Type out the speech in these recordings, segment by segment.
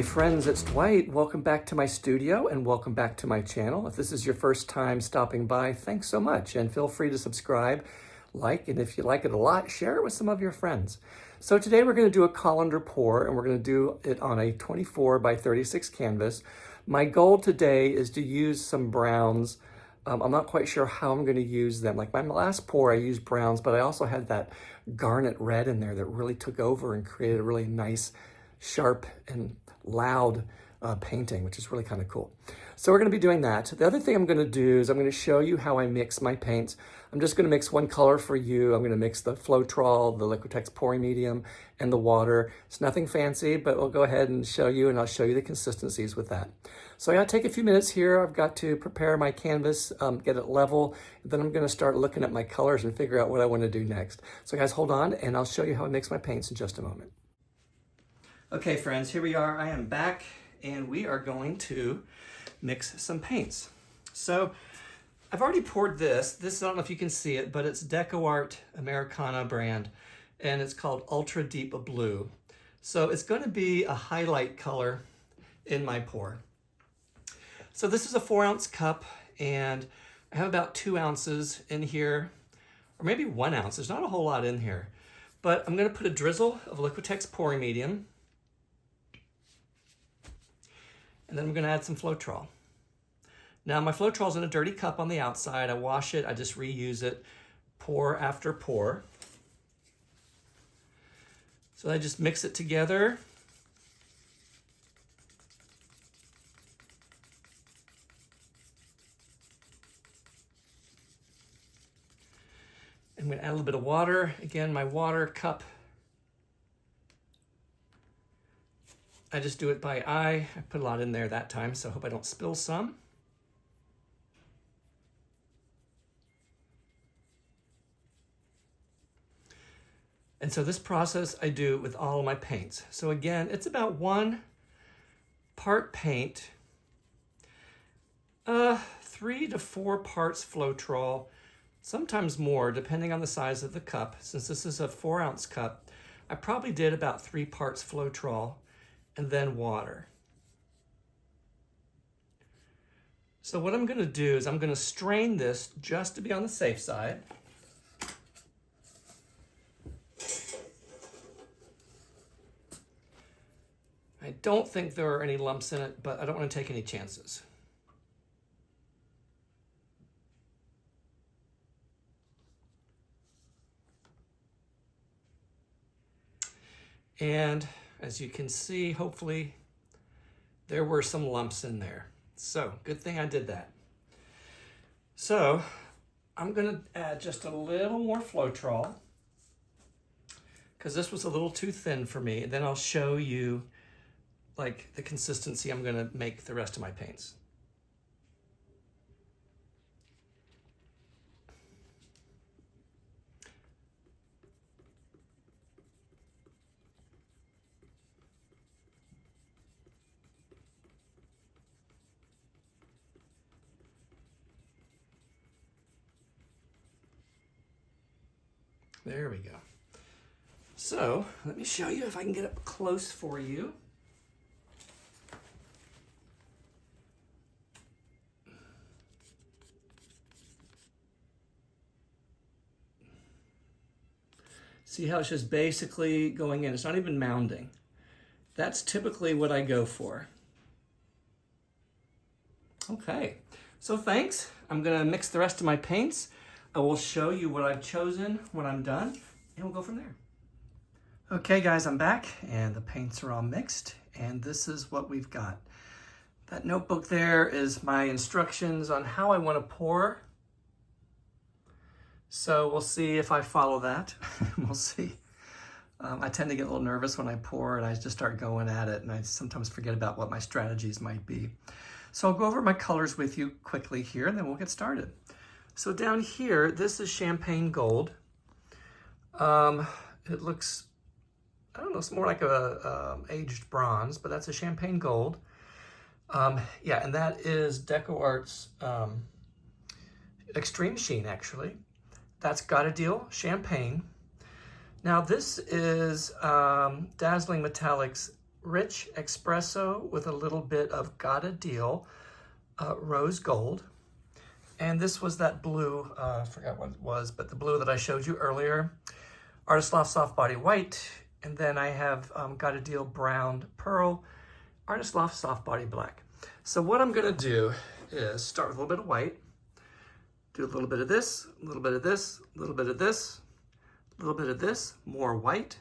friends, it's Dwight. Welcome back to my studio and welcome back to my channel. If this is your first time stopping by, thanks so much, and feel free to subscribe, like, and if you like it a lot, share it with some of your friends. So today we're going to do a colander pour, and we're going to do it on a 24 by 36 canvas. My goal today is to use some browns. I'm not quite sure how I'm going to use them. Like my last pour, I used browns, but I also had that garnet red in there that really took over and created a really nice, sharp and loud painting, which is really kind of cool. So we're going to be doing that. The other thing I'm going to do is I'm going to show you how I mix my paints. I'm just going to mix one color for you. I'm going to mix the Floetrol, the Liquitex pouring medium, and the water. It's nothing fancy, but we'll go ahead and show you, and I'll show you the consistencies with that. So I got to take a few minutes here. I've got to prepare my canvas, get it level, and then I'm going to start looking at my colors and figure out what I want to do next. So guys, hold on, and I'll show you how I mix my paints in just a moment. Okay, friends, here we are. I am back, and we are going to mix some paints. So I've already poured this. I don't know if you can see it, but it's DecoArt Americana brand, and it's called Ultra Deep Blue. So it's going to be a highlight color in my pour. So this is a 4-ounce cup, and I have about 2 ounces in here, or maybe 1 ounce. There's not a whole lot in here, but I'm going to put a drizzle of Liquitex pouring medium. And then I'm going to add some Floetrol. Now my Floetrol is in a dirty cup on the outside. I wash it, I just reuse it, pour after pour. So I just mix it together. I'm going to add a little bit of water. Again, my water cup, I just do it by eye. I put a lot in there that time, so I hope I don't spill some. And so this process I do with all of my paints. So again, it's about 1 part paint, 3 to 4 parts Floetrol, sometimes more depending on the size of the cup. Since this is a 4-ounce cup, I probably did about 3 parts Floetrol and then water. So what I'm going to do is I'm going to strain this just to be on the safe side. I don't think there are any lumps in it, but I don't want to take any chances. And as you can see, hopefully there were some lumps in there. So good thing I did that. So I'm going to add just a little more Floetrol because this was a little too thin for me. And then I'll show you like the consistency I'm going to make the rest of my paints. There we go. So let me show you if I can get up close for you. See how it's just basically going in. It's not even mounding. That's typically what I go for. Okay, so thanks. I'm gonna mix the rest of my paints. I will show you what I've chosen when I'm done, and we'll go from there. Okay guys, I'm back, and the paints are all mixed, and this is what we've got. That notebook there is my instructions on how I want to pour. So we'll see if I follow that. We'll see. I tend to get a little nervous when I pour, and I just start going at it, and I sometimes forget about what my strategies might be. So I'll go over my colors with you quickly here, and then we'll get started. So down here, this is champagne gold. It looks, I don't know, it's more like a aged bronze, but that's a champagne gold. Yeah, and that is DecoArt's Extreme Sheen, actually. That's Got a Deal Champagne. Now this is Dazzling Metallics rich espresso with a little bit of Got a Deal rose gold. And this was that blue, I forgot what it was, but the blue that I showed you earlier. Artist Loft Soft Body White. And then I have Got a Deal Brown Pearl. Artist Loft Soft Body Black. So what I'm gonna do is start with a little bit of white, do a little bit of this, a little bit of this, a little bit of this, a little bit of this, more white,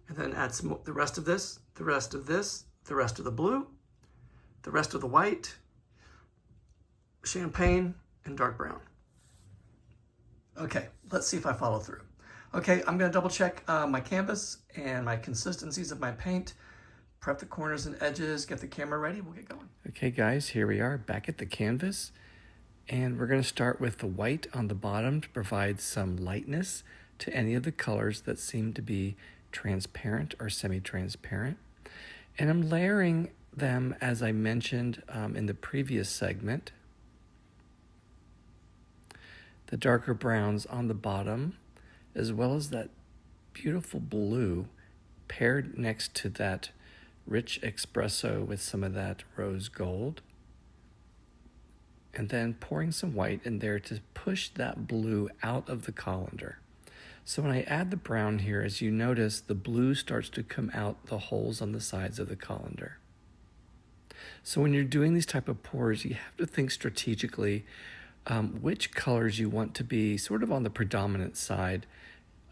and then add some the rest of this, the rest of this, the rest of the blue, the rest of the white, champagne, and dark brown. Okay, let's see if I follow through. Okay, I'm gonna double check my canvas and my consistencies of my paint, prep the corners and edges, get the camera ready, we'll get going. Okay guys, here we are back at the canvas, and we're gonna start with the white on the bottom to provide some lightness to any of the colors that seem to be transparent or semi-transparent. And I'm layering them as I mentioned in the previous segment. The darker browns on the bottom, as well as that beautiful blue paired next to that rich espresso with some of that rose gold. And then pouring some white in there to push that blue out of the colander. So when I add the brown here, as you notice, the blue starts to come out the holes on the sides of the colander. So when you're doing these type of pours, you have to think strategically which colors you want to be sort of on the predominant side.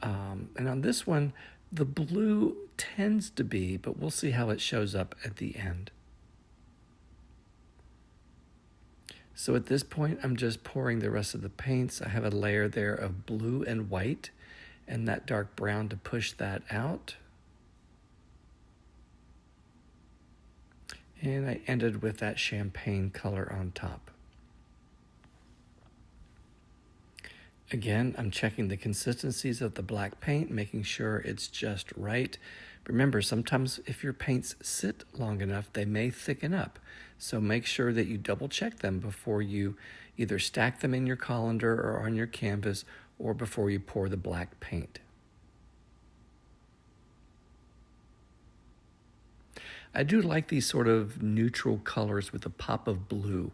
And on this one, the blue tends to be, but we'll see how it shows up at the end. So at this point, I'm just pouring the rest of the paints. I have a layer there of blue and white and that dark brown to push that out. And I ended with that champagne color on top. Again, I'm checking the consistencies of the black paint, making sure it's just right. Remember, sometimes if your paints sit long enough, they may thicken up. So make sure that you double check them before you either stack them in your colander or on your canvas, or before you pour the black paint. I do like these sort of neutral colors with a pop of blue.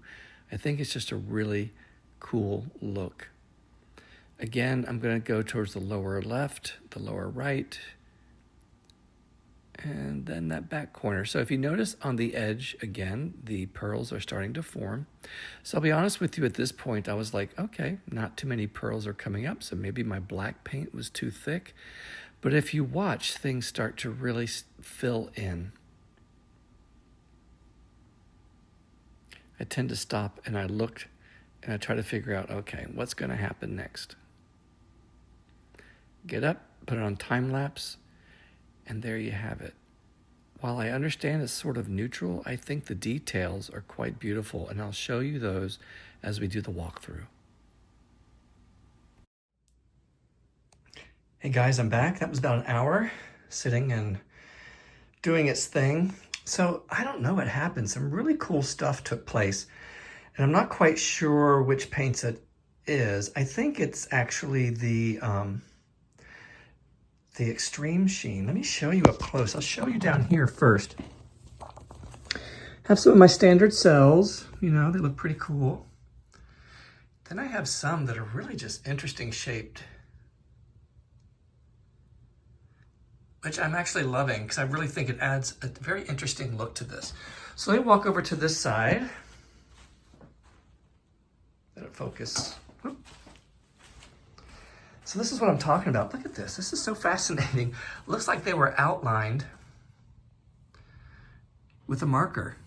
I think it's just a really cool look. Again, I'm going to go towards the lower left, the lower right, and then that back corner. So if you notice on the edge, again, the pearls are starting to form. So I'll be honest with you, at this point, I was like, okay, not too many pearls are coming up, so maybe my black paint was too thick. But if you watch, things start to really fill in. I tend to stop and I look and I try to figure out, okay, what's going to happen next? Get up, put it on time lapse, and there you have it. While I understand it's sort of neutral, I think the details are quite beautiful, and I'll show you those as we do the walkthrough. Hey guys, I'm back. That was about an hour sitting and doing its thing. So I don't know what happened. Some really cool stuff took place, and I'm not quite sure which paints it is. I think it's actually the extreme sheen. Let me show you up close. I'll show you down here first. Have some of my standard cells, you know, they look pretty cool. Then I have some that are really just interesting shaped, which I'm actually loving because I really think it adds a very interesting look to this. So let me walk over to this side. Let it focus. Whoop. So this is what I'm talking about. Look at this. This is so fascinating. Looks like they were outlined with a marker.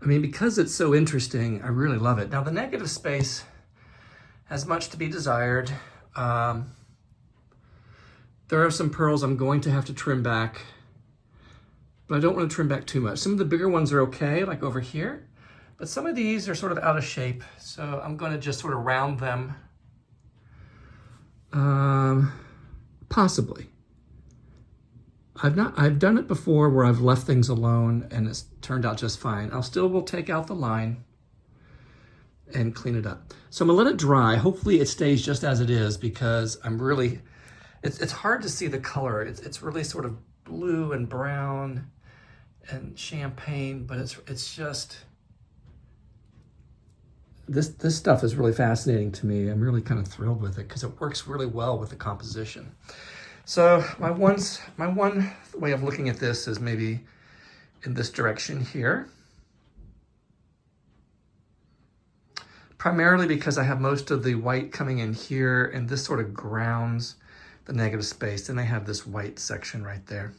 I mean, because it's so interesting, I really love it. Now the negative space has much to be desired. There are some pearls I'm going to have to trim back, but I don't want to trim back too much. Some of the bigger ones are okay, like over here. But some of these are sort of out of shape, so I'm going to just sort of round them, possibly. I've done it before where I've left things alone and it's turned out just fine. will take out the line and clean it up. So I'm gonna let it dry. Hopefully it stays just as it is because I'm really it's hard to see the color. It's really sort of blue and brown and champagne, but it's just, this stuff is really fascinating to me. I'm really kind of thrilled with it because it works really well with the composition. So my one way of looking at this is maybe in this direction here. Primarily because I have most of the white coming in here, and this sort of grounds the negative space. Then I have this white section right there.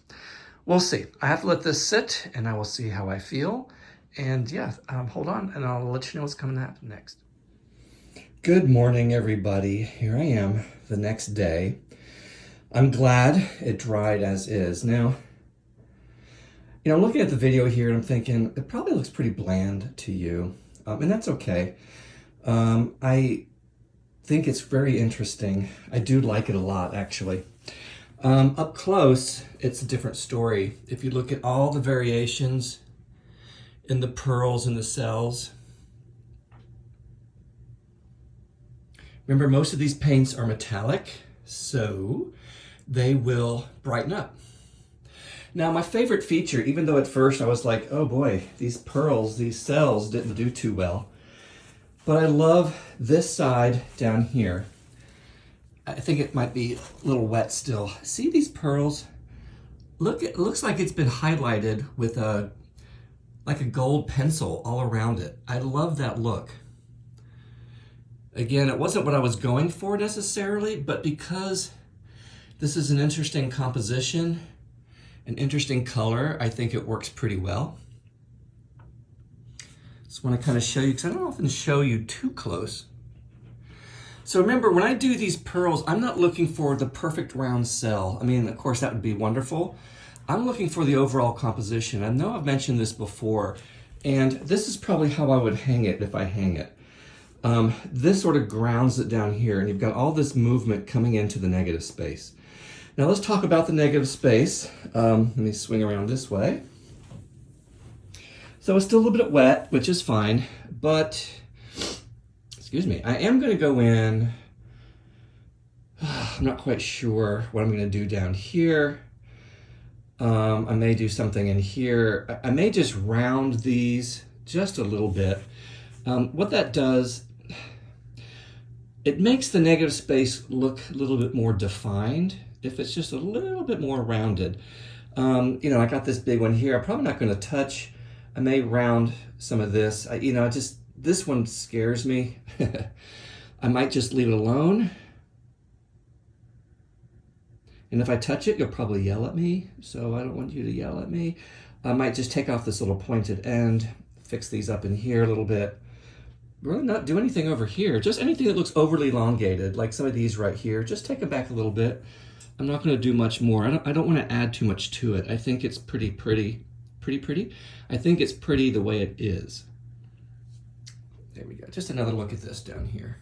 We'll see. I have to let this sit, and I will see how I feel. And yeah, hold on, and I'll let you know what's coming to happen next. Good morning, everybody. Here I am the next day. I'm glad it dried as is. Now, you know, looking at the video here, I'm thinking it probably looks pretty bland to you, and that's okay. I think it's very interesting. I do like it a lot, actually. Up close, it's a different story. If you look at all the variations in the pearls and the cells, remember, most of these paints are metallic, so they will brighten up. Now, my favorite feature, even though at first I was like, oh boy, these pearls, these cells didn't do too well, but I love this side down here. I think it might be a little wet still. See these pearls? Look, it looks like it's been highlighted with like a gold pencil all around it. I love that look. Again, it wasn't what I was going for necessarily, but because this is an interesting composition, an interesting color, I think it works pretty well. Just want to kind of show you, because I don't often show you too close. So remember, when I do these pearls, I'm not looking for the perfect round cell. I mean, of course, that would be wonderful. I'm looking for the overall composition. I know I've mentioned this before, and this is probably how I would hang it if I hang it. This sort of grounds it down here, and you've got all this movement coming into the negative space. Now let's talk about the negative space. Let me swing around this way. So it's still a little bit wet, which is fine, but, excuse me, I am gonna go in, I'm not quite sure what I'm gonna do down here. I may do something in here. I may just round these just a little bit. What that does, it makes the negative space look a little bit more defined if it's just a little bit more rounded. You know, I got this big one here. I'm probably not gonna touch. I may round some of this. You know, this one scares me. I might just leave it alone. And if I touch it, you'll probably yell at me. So I don't want you to yell at me. I might just take off this little pointed end, fix these up in here a little bit. Really not do anything over here. Just anything that looks overly elongated, like some of these right here. Just take it back a little bit. I'm not gonna do much more. I don't wanna add too much to it. I think it's pretty. I think it's pretty the way it is. There we go. Just another look at this down here.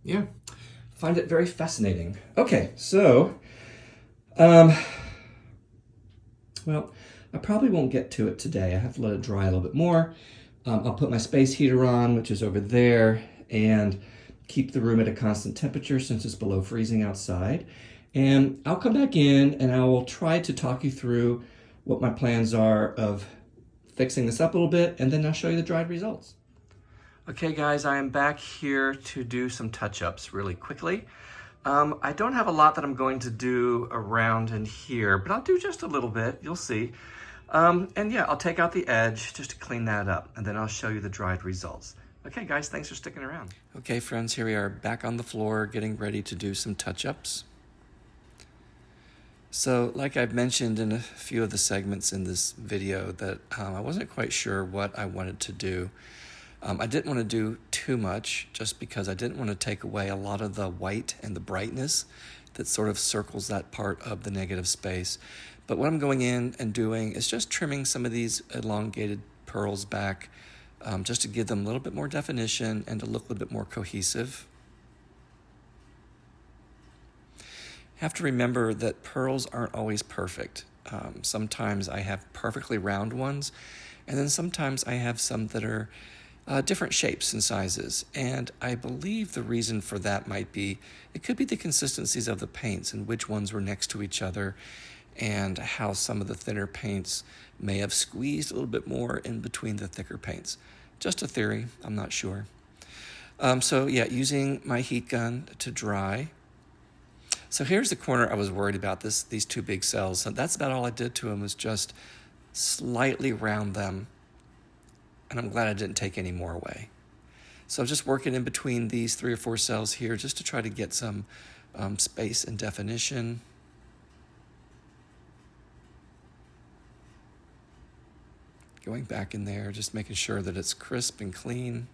Yeah, find it very fascinating. Okay, so, well, I probably won't get to it today. I have to let it dry a little bit more. I'll put my space heater on, which is over there, and keep the room at a constant temperature since it's below freezing outside. And I'll come back in and I will try to talk you through what my plans are of fixing this up a little bit, and then I'll show you the dried results. Okay guys, I am back here to do some touch-ups really quickly. I don't have a lot that I'm going to do around in here, but I'll do just a little bit, you'll see. And yeah, I'll take out the edge just to clean that up, and then I'll show you the dried results. Okay guys, thanks for sticking around. Okay friends, here we are back on the floor getting ready to do some touch-ups. So like I've mentioned in a few of the segments in this video that I wasn't quite sure what I wanted to do. I didn't want to do too much just because I didn't want to take away a lot of the white and the brightness that sort of circles that part of the negative space. But what I'm going in and doing is just trimming some of these elongated pearls back just to give them a little bit more definition and to look a little bit more cohesive. You have to remember that pearls aren't always perfect. Sometimes I have perfectly round ones, and then sometimes I have some that are different shapes and sizes. And I believe the reason for that might be, it could be the consistencies of the paints and which ones were next to each other, and how some of the thinner paints may have squeezed a little bit more in between the thicker paints. Just a theory, I'm not sure. So yeah, using my heat gun to dry. So here's the corner I was worried about, these two big cells. So that's about all I did to them, was just slightly round them. And I'm glad I didn't take any more away. So I'm just working in between these 3 or 4 cells here just to try to get some space and definition. Going back in there, just making sure that it's crisp and clean.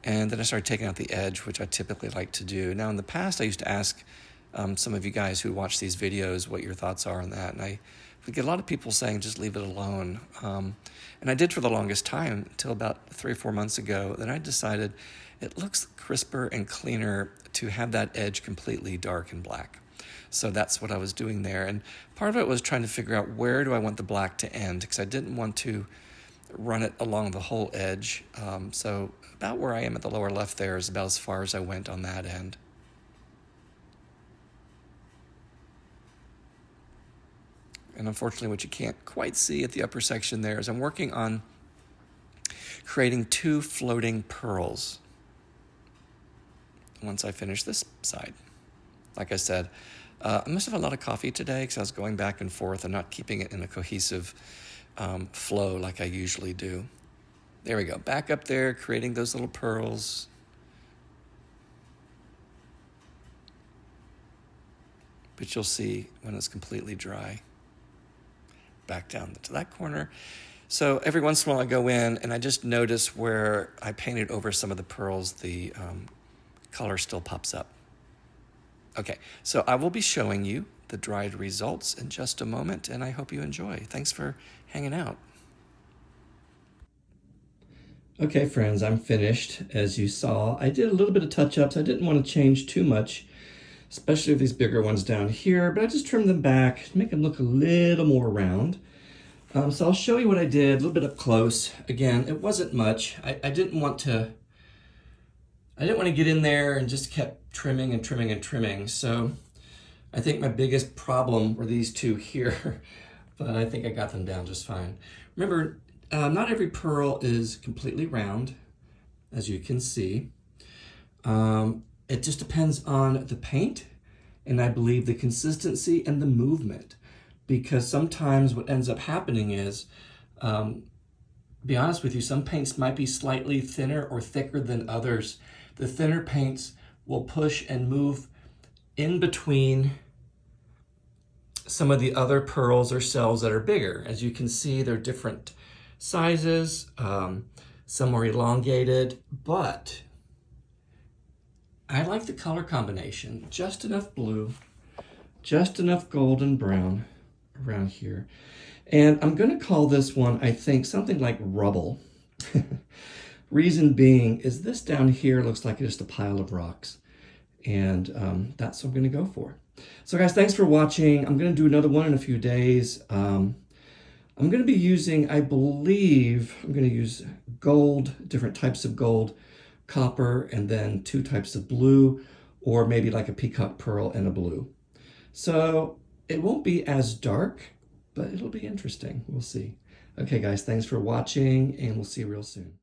And then I started taking out the edge, which I typically like to do. Now, in the past, I used to ask some of you guys who watch these videos what your thoughts are on that. And I would get a lot of people saying, just leave it alone. And I did for the longest time, until about 3 or 4 months ago. Then I decided it looks crisper and cleaner to have that edge completely dark and black. So that's what I was doing there. And part of it was trying to figure out, where do I want the black to end? Because I didn't want to run it along the whole edge. So about where I am at the lower left there is about as far as I went on that end. And unfortunately, what you can't quite see at the upper section there is I'm working on creating 2 floating pearls once I finish this side. Like I said, I must have had a lot of coffee today because I was going back and forth and not keeping it in a cohesive flow like I usually do. There we go, back up there, creating those little pearls. But you'll see when it's completely dry. Back down to that corner. So every once in a while I go in and I just notice where I painted over some of the pearls, the color still pops up. Okay, so I will be showing you the dried results in just a moment, and I hope you enjoy. Thanks for hanging out. Okay, friends, I'm finished. As you saw, I did a little bit of touch-ups. I didn't want to change too much, especially with these bigger ones down here, but I just trimmed them back to make them look a little more round. So I'll show you what I did, a little bit up close. Again, it wasn't much. I didn't want to get in there and just kept trimming and trimming and trimming. So I think my biggest problem were these 2 here, but I think I got them down just fine. Remember, not every pearl is completely round, as you can see. It just depends on the paint, and I believe the consistency and the movement, because sometimes what ends up happening is, be honest with you, some paints might be slightly thinner or thicker than others. The thinner paints will push and move in between some of the other pearls or cells that are bigger. As you can see, they're different sizes. Some are elongated, but I like the color combination. Just enough blue, just enough golden brown around here. And I'm gonna call this one, I think, something like Rubble. Reason being is this down here looks like just a pile of rocks. And that's what I'm gonna go for. So guys, thanks for watching. I'm gonna do another one in a few days. I'm gonna be using, I believe, I'm gonna use gold, different types of gold, copper, and then 2 types of blue, or maybe like a peacock pearl and a blue. So it won't be as dark, but it'll be interesting. We'll see. Okay guys, thanks for watching, and we'll see you real soon.